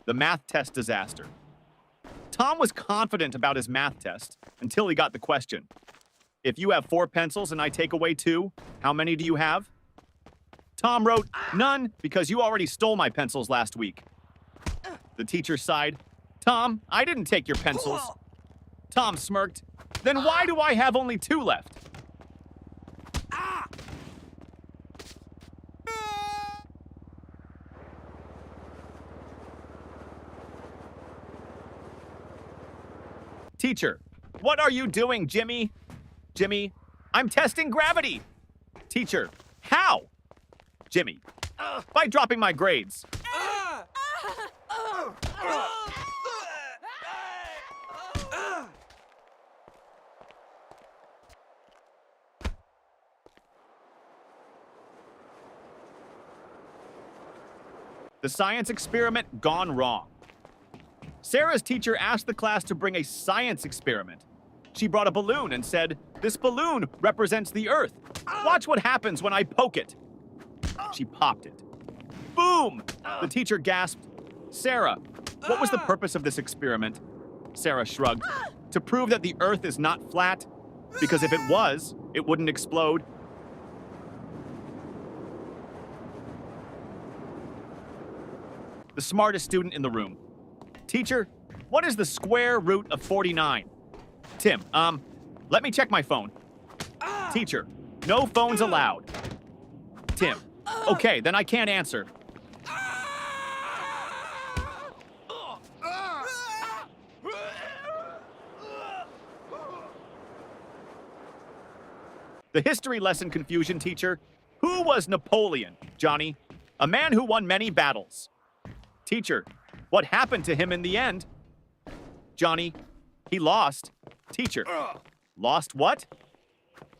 The math test disaster. Tom was confident about his math test until he got the question. If you have 4 pencils and I take away 2, how many do you have? Tom wrote, none, because you already stole my pencils last week. The teacher sighed. Tom, I didn't take your pencils. Tom smirked. Then why do I have only 2 left? Teacher, what are you doing, Jimmy? Jimmy, I'm testing gravity. Teacher, how? Jimmy, by dropping my grades. The science experiment gone wrong. Sarah's teacher asked the class to bring a science experiment. She brought a balloon and said, "This balloon represents the Earth. Watch what happens when I poke it." She popped it. Boom! The teacher gasped, "Sarah, what was the purpose of this experiment?" Sarah shrugged. "To prove that the Earth is not flat, because if it was, it wouldn't explode." The smartest student in the room. Teacher, what is the square root of 49? Tim, let me check my phone. Teacher, no phones allowed. Tim, okay, then I can't answer. The history lesson confusion teacher. Who was Napoleon, Johnny? A man who won many battles. Teacher, what happened to him in the end? Johnny, he lost. Teacher, lost what?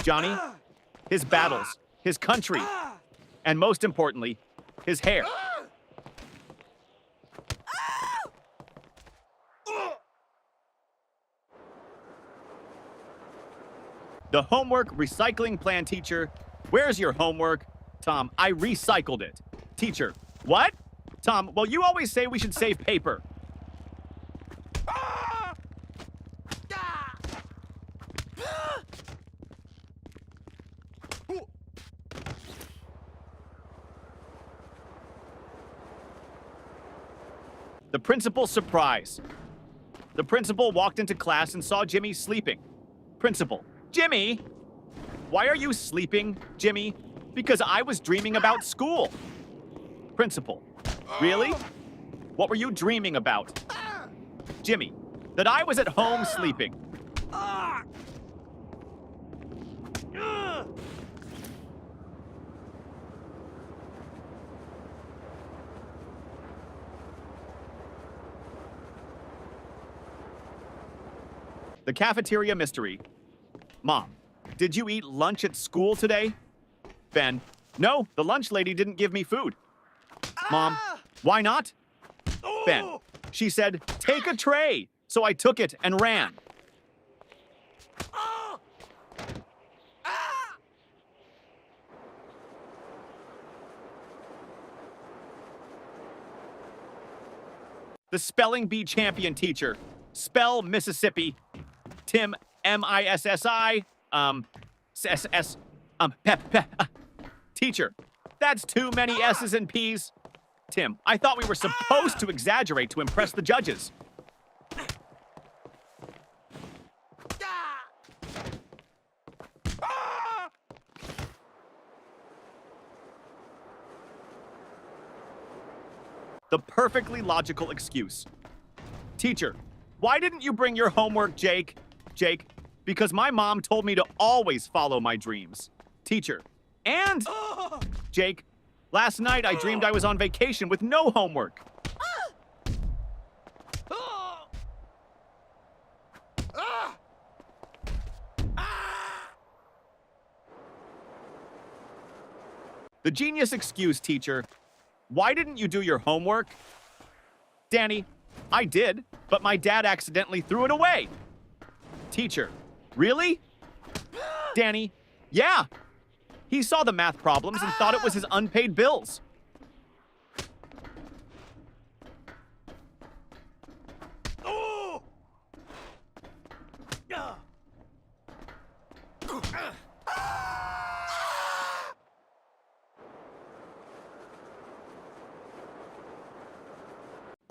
Johnny, his battles, his country, and most importantly, his hair. The homework recycling plan teacher. Where's your homework? Tom, I recycled it. Teacher, what? Tom, well, you always say we should save paper. The principal's surprise. The principal walked into class and saw Jimmy sleeping. Principal, Jimmy! Why are you sleeping, Jimmy? Because I was dreaming about school. Principal, really? What were you dreaming about? Jimmy, that I was at home sleeping. The cafeteria mystery. Mom, did you eat lunch at school today? Ben, no, the lunch lady didn't give me food. Mom, why not? Ben, she said, take a tray. So I took it and ran. The spelling bee champion teacher. Spell Mississippi. Tim, M-I-S-S-I, S-S, Teacher, that's too many S's and P's. Tim, I thought we were supposed to exaggerate to impress the judges. The perfectly logical excuse. Teacher, why didn't you bring your homework, Jake? Jake, because my mom told me to always follow my dreams. Teacher, and Jake, last night I dreamed I was on vacation with no homework. The genius excuse, teacher. Why didn't you do your homework? Danny, I did, but my dad accidentally threw it away. Teacher, really? Danny, yeah. He saw the math problems and thought it was his unpaid bills.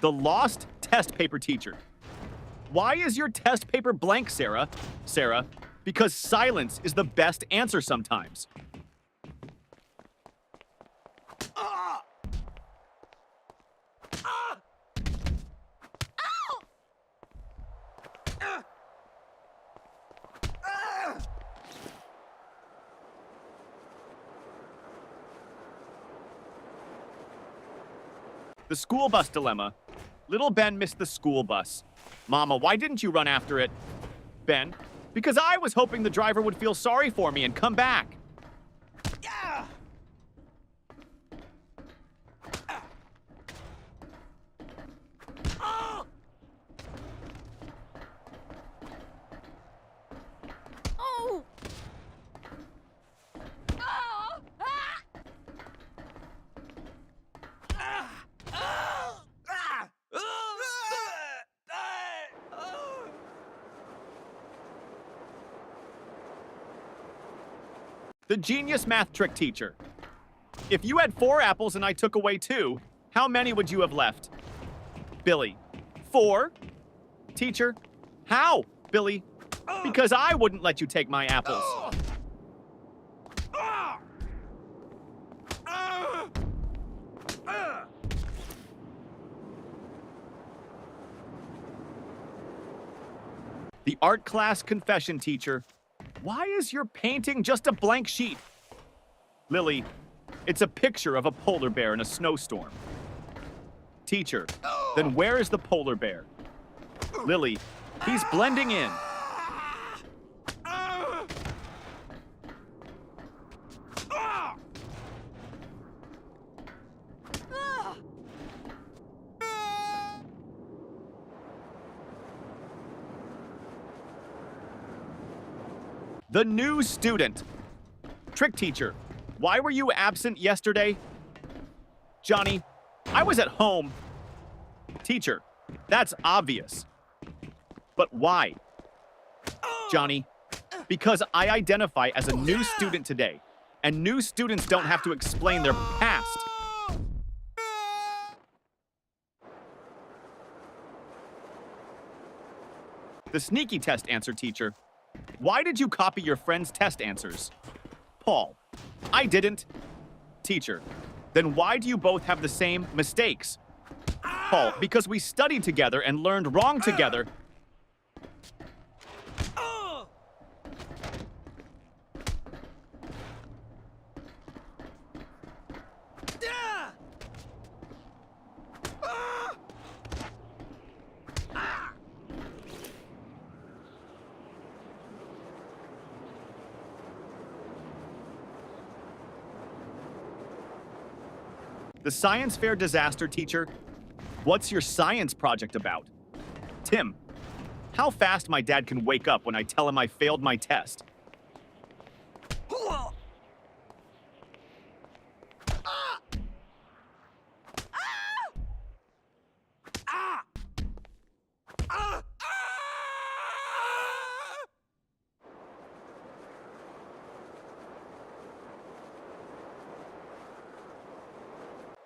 The lost test paper teacher. Why is your test paper blank, Sarah? Sarah, because silence is the best answer sometimes. The school bus dilemma. Little Ben missed the school bus. Mama, why didn't you run after it? Ben, because I was hoping the driver would feel sorry for me and come back. Yeah. Oh. Oh. The genius math trick teacher. If you had 4 apples and I took away 2, how many would you have left? Billy, 4? Teacher, how? Billy, because I wouldn't let you take my apples. The art class confession teacher. Why is your painting just a blank sheet? Lily, it's a picture of a polar bear in a snowstorm. Teacher, then where is the polar bear? Lily, he's blending in. The new student. Trick teacher, why were you absent yesterday? Johnny, I was at home. Teacher, that's obvious. But why? Johnny, because I identify as a new student today, and new students don't have to explain their past. The sneaky test answer teacher. Why did you copy your friend's test answers? Paul, I didn't. Teacher, then why do you both have the same mistakes? Paul, because we studied together and learned wrong together. The science fair disaster teacher. What's your science project about? Tim, how fast my dad can wake up when I tell him I failed my test.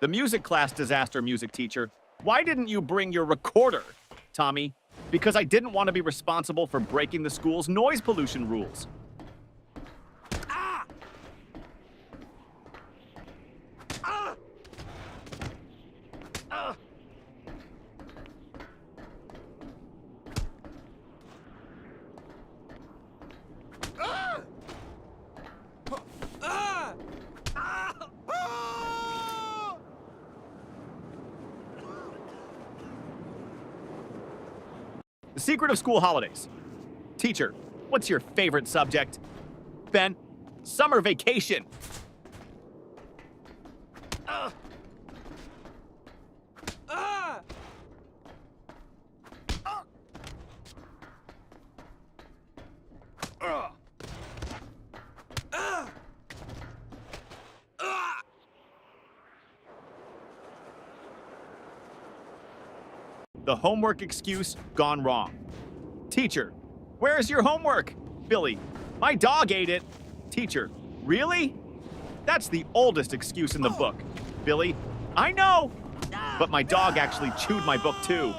The music class disaster music teacher. Why didn't you bring your recorder? Tommy, because I didn't want to be responsible for breaking the school's noise pollution rules. The secret of school holidays. Teacher, what's your favorite subject? Ben, summer vacation. The homework excuse gone wrong. Teacher, where's your homework? Billy, my dog ate it. Teacher, really? That's the oldest excuse in the book. Billy, I know. But my dog actually chewed my book too.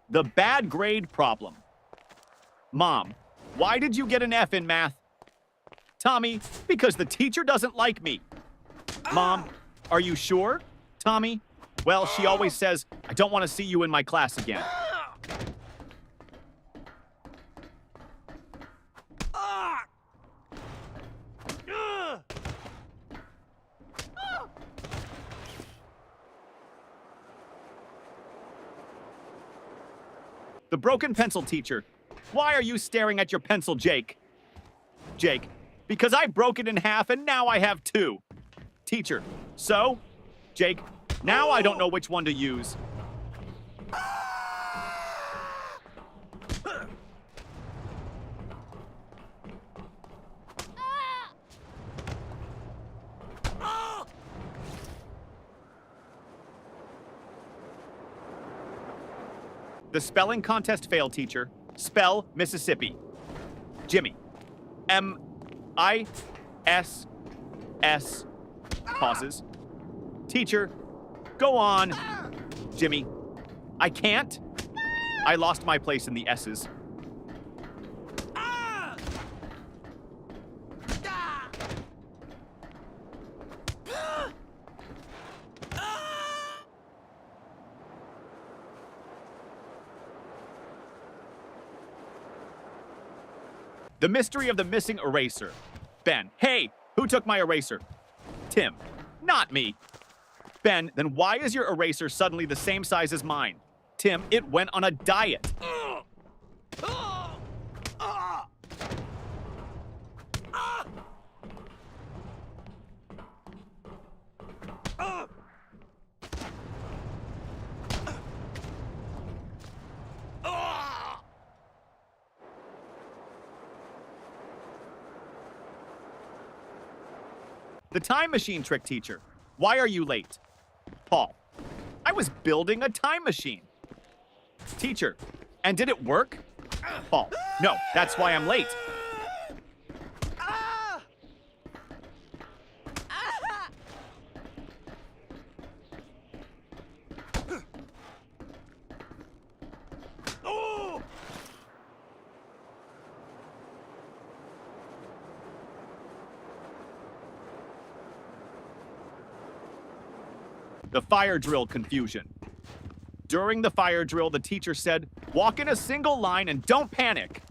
The bad grade problem. Mom, why did you get an F in math? Tommy, because the teacher doesn't like me. Mom, are you sure? Tommy, well, she always says, I don't want to see you in my class again. The broken pencil teacher. Why are you staring at your pencil, Jake? Jake, because I broke it in half and now I have two. Teacher, so? Jake, now I don't know which one to use. The spelling contest failed, teacher. Spell Mississippi. Jimmy. M-I-S-S. Pauses. Teacher, go on. Jimmy. I can't. I lost my place in the S's. The mystery of the missing eraser. Ben, hey, who took my eraser? Tim, not me. Ben, then why is your eraser suddenly the same size as mine? Tim, it went on a diet. The time machine trick teacher. Why are you late? Paul. I was building a time machine. Teacher. And did it work? Paul. No, that's why I'm late. The fire drill confusion. During the fire drill, the teacher said, walk in a single line and don't panic.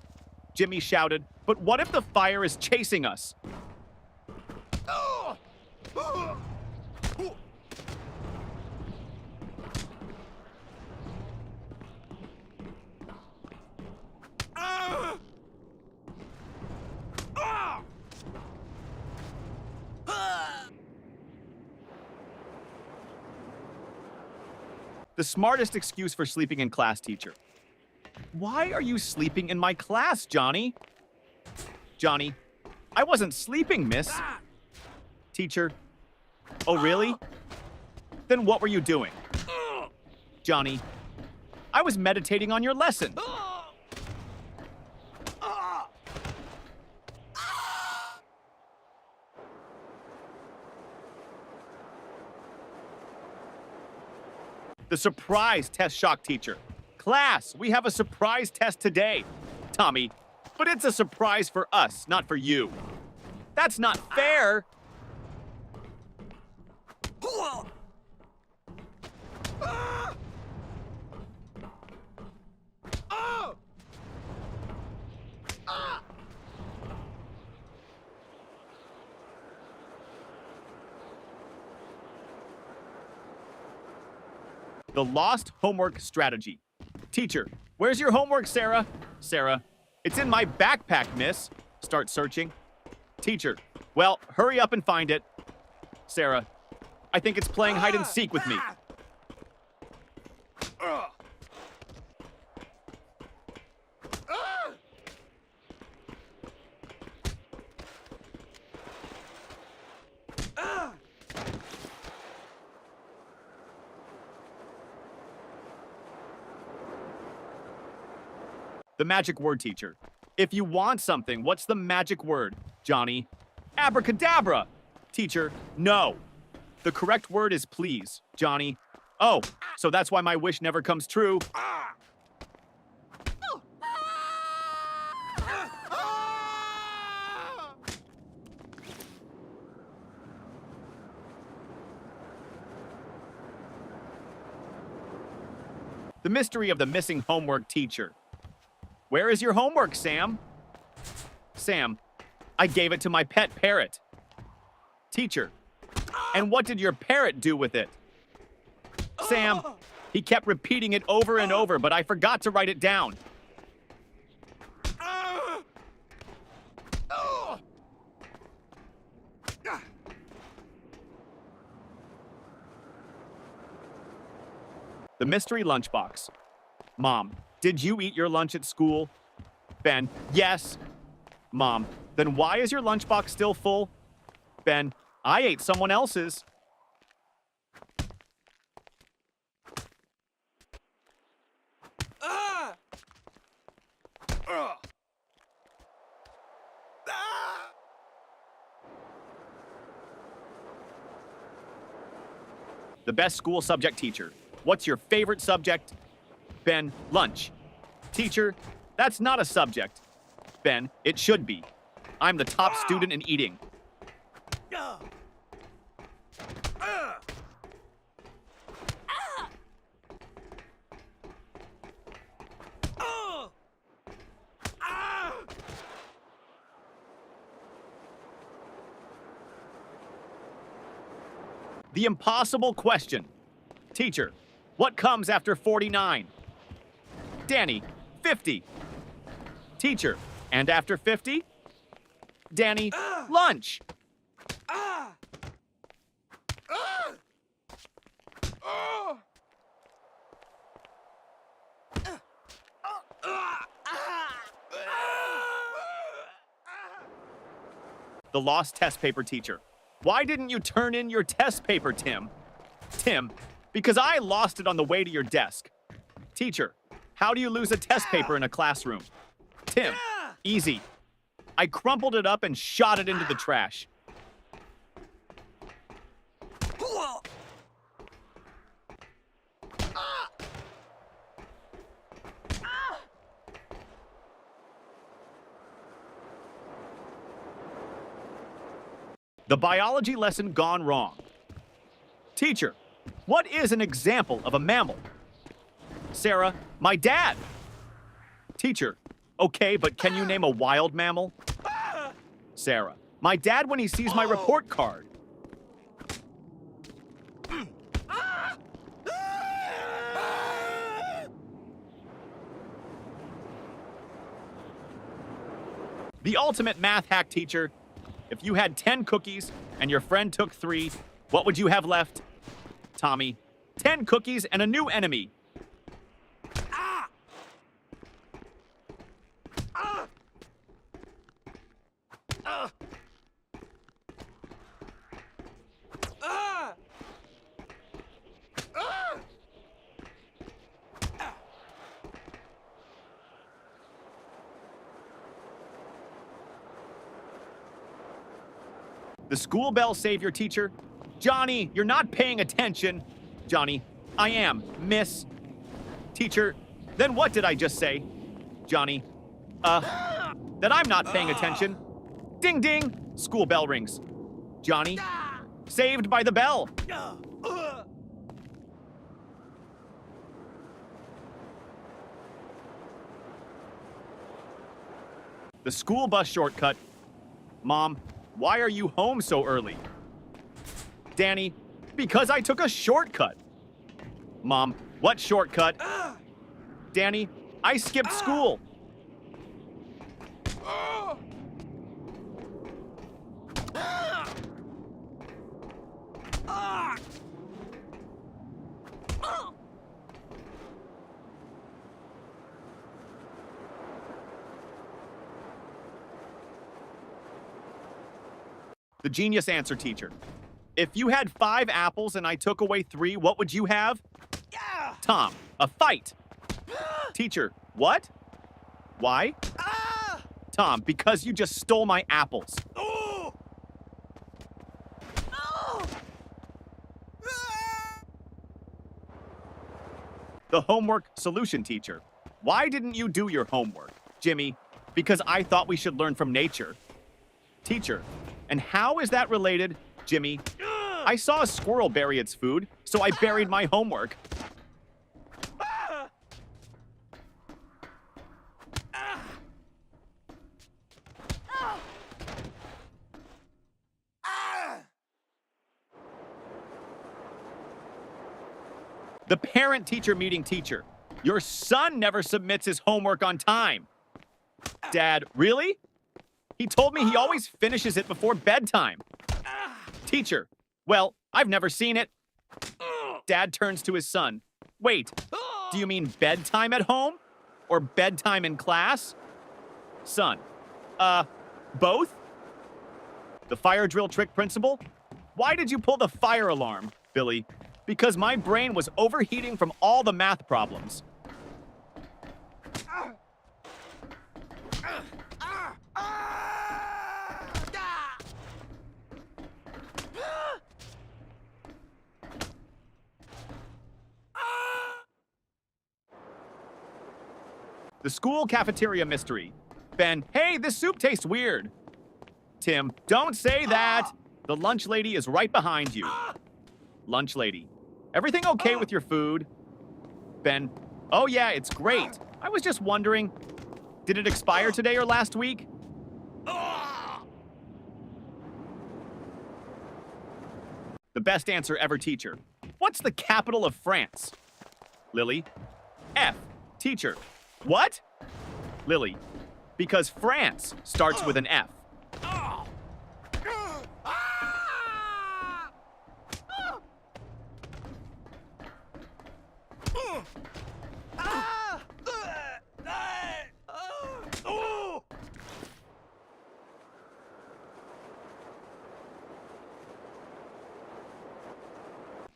Jimmy shouted, but what if the fire is chasing us? The smartest excuse for sleeping in class, teacher. Why are you sleeping in my class, Johnny? Johnny, I wasn't sleeping, miss. Teacher, oh really? Then what were you doing? Johnny, I was meditating on your lesson. The surprise test shock teacher. Class, we have a surprise test today. Tommy, but it's a surprise for us, not for you. That's not fair. The lost homework strategy. Teacher, where's your homework, Sarah? Sarah, it's in my backpack, miss. Start searching. Teacher, well, hurry up and find it. Sarah, I think it's playing hide and seek with me. The magic word, teacher. If you want something, what's the magic word, Johnny? Abracadabra! Teacher, no. The correct word is please, Johnny. Oh, so that's why my wish never comes true. The mystery of the missing homework teacher. Where is your homework, Sam? Sam, I gave it to my pet parrot. Teacher, and what did your parrot do with it? Sam, he kept repeating it over and over, but I forgot to write it down. The mystery lunchbox. Mom, did you eat your lunch at school? Ben, yes. Mom, then why is your lunchbox still full? Ben, I ate someone else's. The best school subject teacher. What's your favorite subject? Ben, lunch. Teacher, that's not a subject. Ben, it should be. I'm the top student in eating. The impossible question. Teacher, what comes after 49? Danny, 50. Teacher, and after 50? Danny, lunch. The lost test paper teacher. Why didn't you turn in your test paper, Tim? Tim, because I lost it on the way to your desk. Teacher, how do you lose a test paper in a classroom? Tim, easy. I crumpled it up and shot it into the trash. The biology lesson gone wrong. Teacher, what is an example of a mammal? Sarah, my dad. Teacher, okay, but can you name a wild mammal? Sarah, my dad when he sees my report card. The ultimate math hack teacher. If you had 10 cookies and your friend took 3, what would you have left? Tommy, 10 cookies and a new enemy. The school bell savior teacher. Johnny, you're not paying attention. Johnny, I am, miss. Teacher, then what did I just say? Johnny, that I'm not paying attention. Ding ding, school bell rings. Johnny, saved by the bell. The school bus shortcut. Mom, why are you home so early? Danny, because I took a shortcut. Mom, what shortcut? Danny, I skipped school. The genius answer teacher. If you had 5 apples and I took away 3, what would you have? Tom, a fight. Teacher, what? Why? Tom, because you just stole my apples. The homework solution teacher. Why didn't you do your homework? Jimmy, because I thought we should learn from nature. Teacher, and how is that related? Jimmy, I saw a squirrel bury its food, so I buried my homework. The parent-teacher meeting teacher. Your son never submits his homework on time. Dad, really? He told me he always finishes it before bedtime. Teacher, well, I've never seen it. Dad turns to his son. Wait, do you mean bedtime at home? Or bedtime in class? Son, both? The fire drill trick principal? Why did you pull the fire alarm, Billy? Because my brain was overheating from all the math problems. The school cafeteria mystery. Ben, hey, this soup tastes weird. Tim, don't say that. The lunch lady is right behind you. Lunch lady, everything okay with your food? Ben, oh yeah, it's great. I was just wondering, did it expire today or last week? The best answer ever teacher. What's the capital of France? Lily, F. Teacher, what? Lily, because France starts with an F.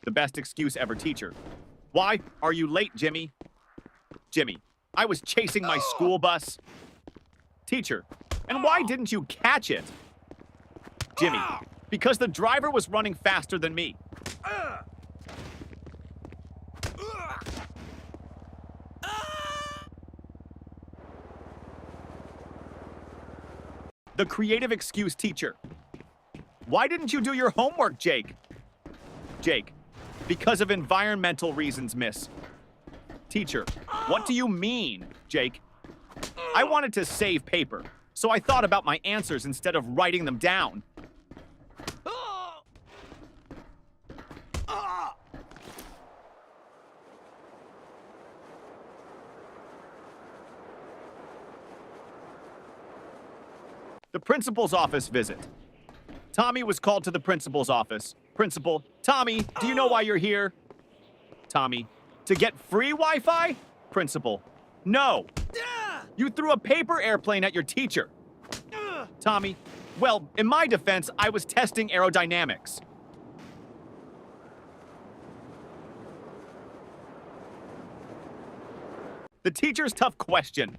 The best excuse ever teacher. Why are you late, Jimmy? Jimmy, I was chasing my school bus. Teacher, and why didn't you catch it? Jimmy, because the driver was running faster than me. The creative excuse teacher. Why didn't you do your homework, Jake? Jake, because of environmental reasons, miss. Teacher, what do you mean, Jake? I wanted to save paper, so I thought about my answers instead of writing them down. The principal's office visit. Tommy was called to the principal's office. Principal, Tommy, do you know why you're here? Tommy, to get free Wi-Fi? Principal, no. You threw a paper airplane at your teacher. Tommy, well, in my defense, I was testing aerodynamics. The teacher's tough question.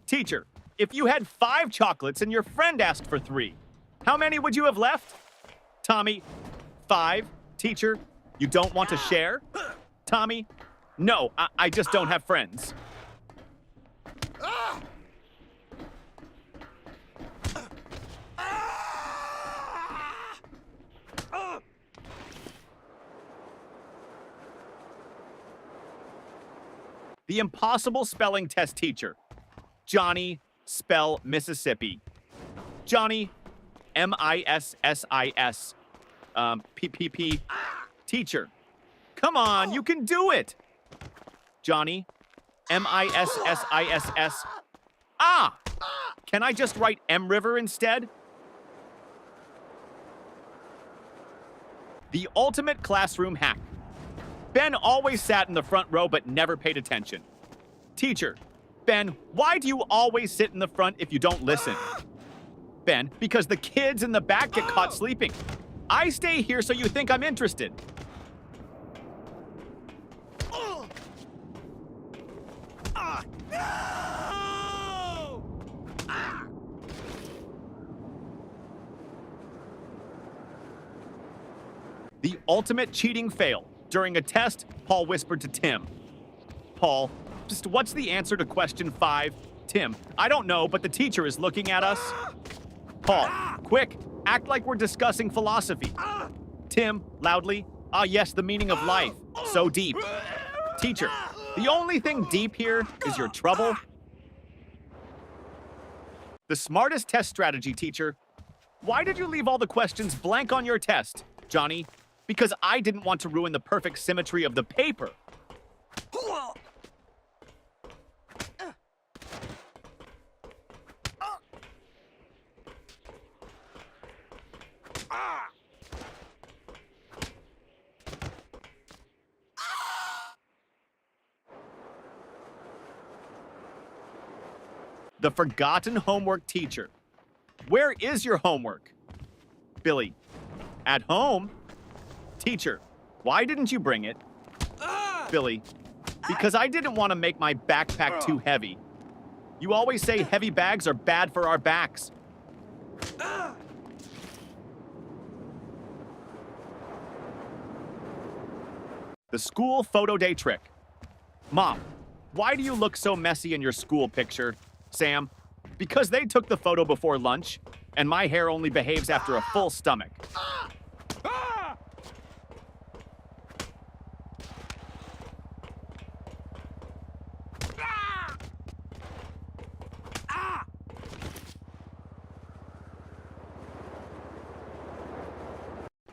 Teacher, if you had 5 chocolates and your friend asked for 3, how many would you have left? Tommy, 5. Teacher, you don't want to share? Tommy, no, I just don't have friends. The impossible spelling test teacher. Johnny, spell Mississippi. Johnny, M-I-S-S-I-S. P-P-P. Teacher, come on, you can do it. Johnny, M-I-S-S-I-S-S. Ah! Can I just write M River instead? The ultimate classroom hack. Ben always sat in the front row but never paid attention. Teacher, Ben, why do you always sit in the front if you don't listen? Ben, because the kids in the back get caught sleeping. I stay here so you think I'm interested. The ultimate cheating fail. During a test, Paul whispered to Tim. Paul, just what's the answer to question 5? Tim, I don't know, but the teacher is looking at us. Paul, quick, act like we're discussing philosophy. Tim, loudly, ah yes, the meaning of life. So deep. Teacher, the only thing deep here is your trouble. The smartest test strategy, teacher. Why did you leave all the questions blank on your test, Johnny? Because I didn't want to ruin the perfect symmetry of the paper. The forgotten homework teacher. Where is your homework? Billy, at home? Teacher, why didn't you bring it? Billy, because I didn't want to make my backpack too heavy. You always say heavy bags are bad for our backs. The school photo day trick. Mom, why do you look so messy in your school picture? Sam, because they took the photo before lunch, and my hair only behaves after a full stomach.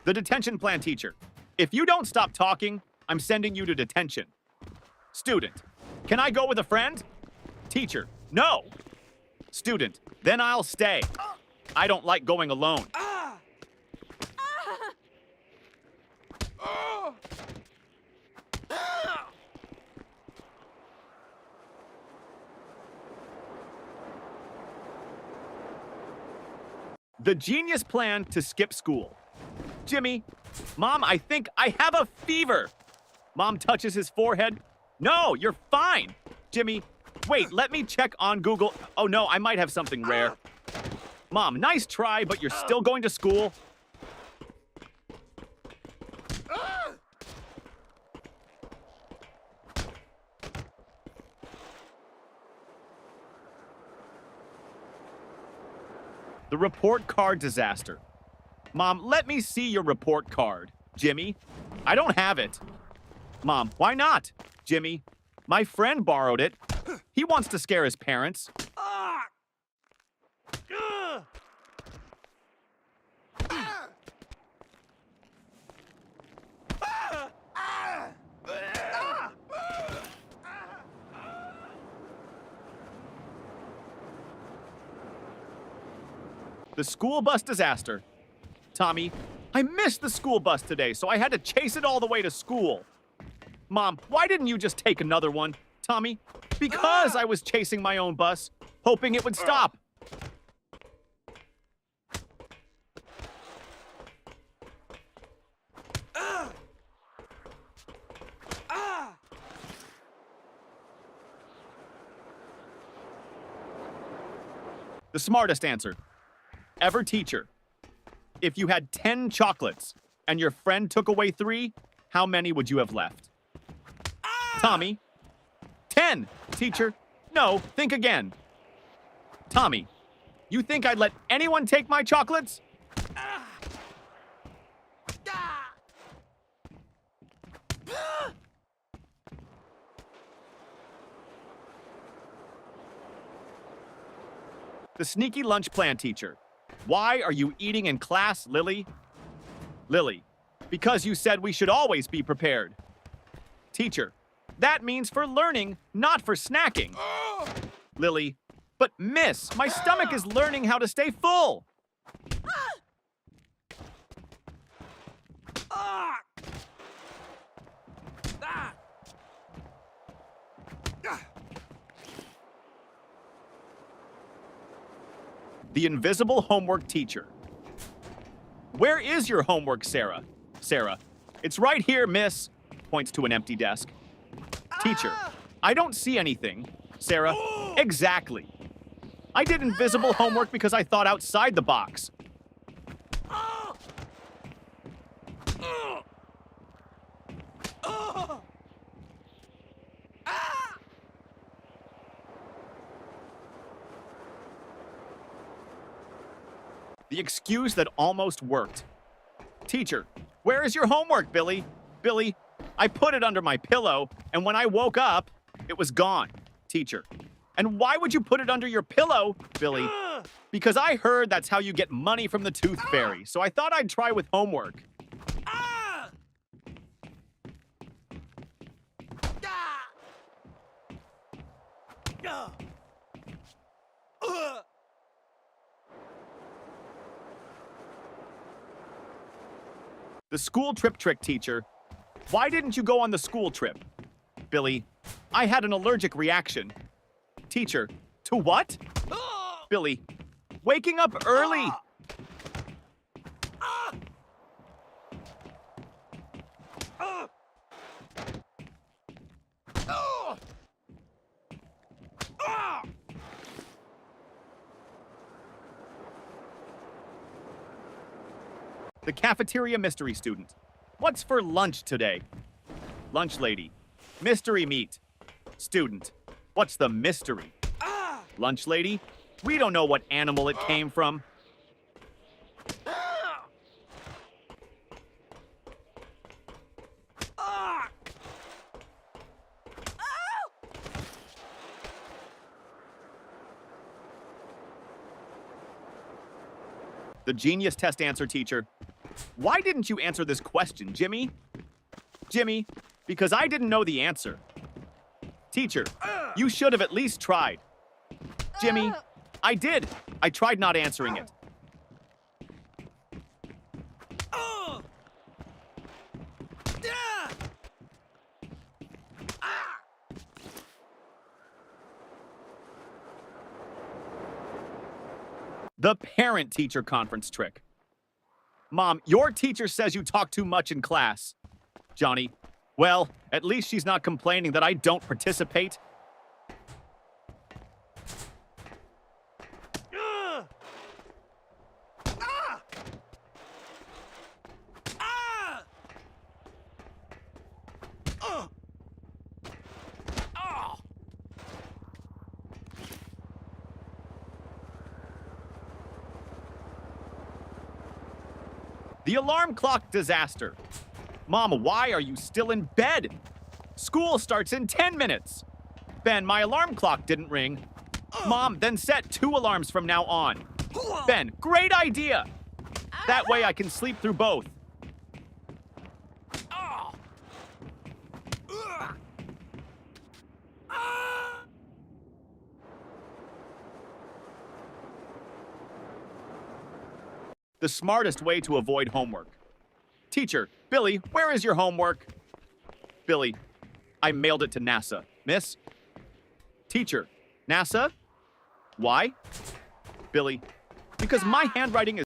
The detention plan teacher. If you don't stop talking, I'm sending you to detention. Student, can I go with a friend? Teacher, no. Student, then I'll stay. I don't like going alone. The genius plan to skip school. Jimmy, Mom, I think I have a fever. Mom touches his forehead. No, you're fine. Jimmy, wait, let me check on Google. Oh no, I might have something rare. Mom, nice try, but you're still going to school. The report card disaster. Mom, let me see your report card. Jimmy, I don't have it. Mom, why not? Jimmy, my friend borrowed it. He wants to scare his parents. The school bus disaster. Tommy, I missed the school bus today, so I had to chase it all the way to school. Mom, why didn't you just take another one? Tommy, because I was chasing my own bus, hoping it would stop. The smartest answer. Ever teacher. If you had 10 chocolates and your friend took away 3, how many would you have left? Tommy. 10, teacher. No, think again. Tommy, you think I'd let anyone take my chocolates? The sneaky lunch plan teacher. Why are you eating in class, Lily? Lily, because you said we should always be prepared. Teacher, that means for learning, not for snacking. Lily, but miss, my stomach is learning how to stay full. The invisible homework teacher. Where is your homework, Sarah? Sarah, it's right here, miss. Points to an empty desk. Teacher, I don't see anything. Sarah, exactly. I did invisible homework because I thought outside the box. The excuse that almost worked. Teacher, where is your homework, Billy? Billy, I put it under my pillow, and when I woke up, it was gone. Teacher, and why would you put it under your pillow, Billy? Because I heard that's how you get money from the Tooth Fairy, so I thought I'd try with homework. The school trip trick, teacher. Why didn't you go on the school trip? Billy, I had an allergic reaction. Teacher, to what? Billy, waking up early. The cafeteria mystery student. What's for lunch today? Lunch lady. Mystery meat. Student. What's the mystery? Lunch lady. We don't know what animal it came from. The genius test answer, teacher. Why didn't you answer this question, Jimmy? Jimmy, because I didn't know the answer. Teacher, you should have at least tried. Jimmy, I did. I tried not answering it. The parent-teacher conference trick. Mom, your teacher says you talk too much in class. Johnny, well, at least she's not complaining that I don't participate. The alarm clock disaster. Mom, why are you still in bed? School starts in 10 minutes. Ben, my alarm clock didn't ring. Mom, then set 2 alarms from now on. Ben, great idea. That way I can sleep through both. The smartest way to avoid homework. Teacher, Billy, where is your homework? Billy, I mailed it to NASA. Miss? Teacher, NASA? Why? Billy, because my handwriting is